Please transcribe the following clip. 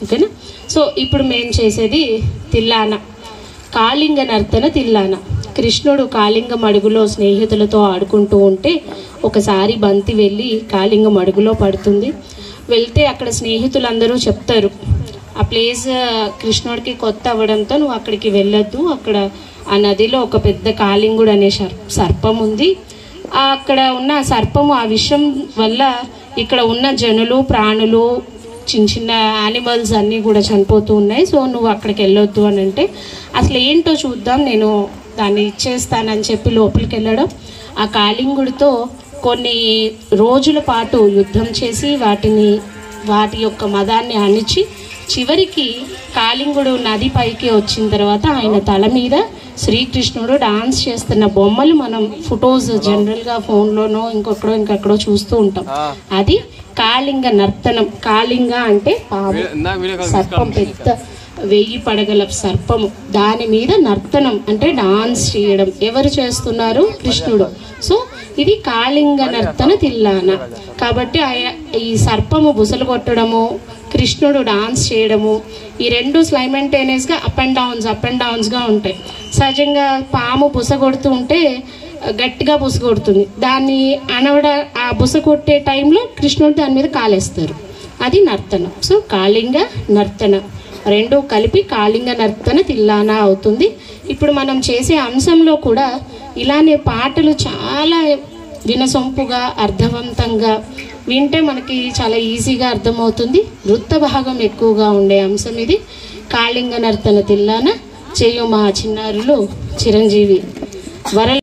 ఓకేనా. సో ఇప్పుడు మేము చేసేది తిల్లాన, కాళింగ నర్తన తిల్లాన. కృష్ణుడు కాళింగం అడుగులో స్నేహితులతో ఆడుకుంటూ ఉంటే ఒకసారి బంతి వెళ్ళి కాళింగం అడుగులో పడుతుంది. వెళ్తే అక్కడ స్నేహితులందరూ చెప్తారు, ఆ ప్లేస్ కృష్ణుడికి కొత్త అవ్వడంతో నువ్వు అక్కడికి వెళ్ళొద్దు, అక్కడ ఆ నదిలో ఒక పెద్ద కాళింగుడు అనే సర్పం ఉంది, అక్కడ ఉన్న సర్పము ఆ విషం వల్ల ఇక్కడ ఉన్న జనులు ప్రాణులు చిన్న చిన్న యానిమల్స్ అన్నీ కూడా చనిపోతూ ఉన్నాయి, సో నువ్వు అక్కడికి వెళ్ళొద్దు అని అంటే అసలు ఏంటో చూద్దాం, నేను దాన్ని ఇచ్చేస్తానని చెప్పి లోపలికి వెళ్ళడం, ఆ కాళింగుడితో కొన్ని రోజుల పాటు యుద్ధం చేసి వాటి యొక్క మదాన్ని అణిచి చివరికి కాళింగుడు నది పైకి వచ్చిన తర్వాత ఆయన తల మీద శ్రీకృష్ణుడు డాన్స్ చేస్తున్న బొమ్మలు మనం ఫొటోస్ జనరల్గా ఫోన్లోనో ఇంకెక్కడో చూస్తూ ఉంటాం. అది కాళింగ నర్తనం. కాళింగ అంటే పాము, సర్పం, పెద్ద 1000 పడగల సర్పము, దాని మీద నర్తనం అంటే డాన్స్ చేయడం. ఎవరు చేస్తున్నారు? కృష్ణుడు. సో ఇది కాళింగ నర్తన తిల్లాన. కాబట్టి ఈ సర్పము బుసలు కొట్టడము, కృష్ణుడు డాన్స్ చేయడము, ఈ రెండు సైమల్టేనియస్గా అప్ అండ్ డౌన్స్గా ఉంటాయి. సహజంగా పాము బుస కొడుతూ ఉంటే గట్టిగా బుస కొడుతుంది, దాన్ని ఆ బుస కొట్టే టైంలో కృష్ణుడు దాని మీద కాలేస్తారు, అది నర్తనం. సో కాళింగ నర్తన రెండు కలిపి కాళింగ నర్తన తిల్లాన అవుతుంది. ఇప్పుడు మనం చేసే అంశంలో కూడా ఇలానే పాటలు చాలా వినసొంపుగా అర్థవంతంగా వింటే మనకి చాలా ఈజీగా అర్థమవుతుంది. నృత్య భాగం ఎక్కువగా ఉండే అంశం ఇది. కాళింగ నర్తన తిల్లాన చేయు మా చిన్నారులు చిరంజీవి వరల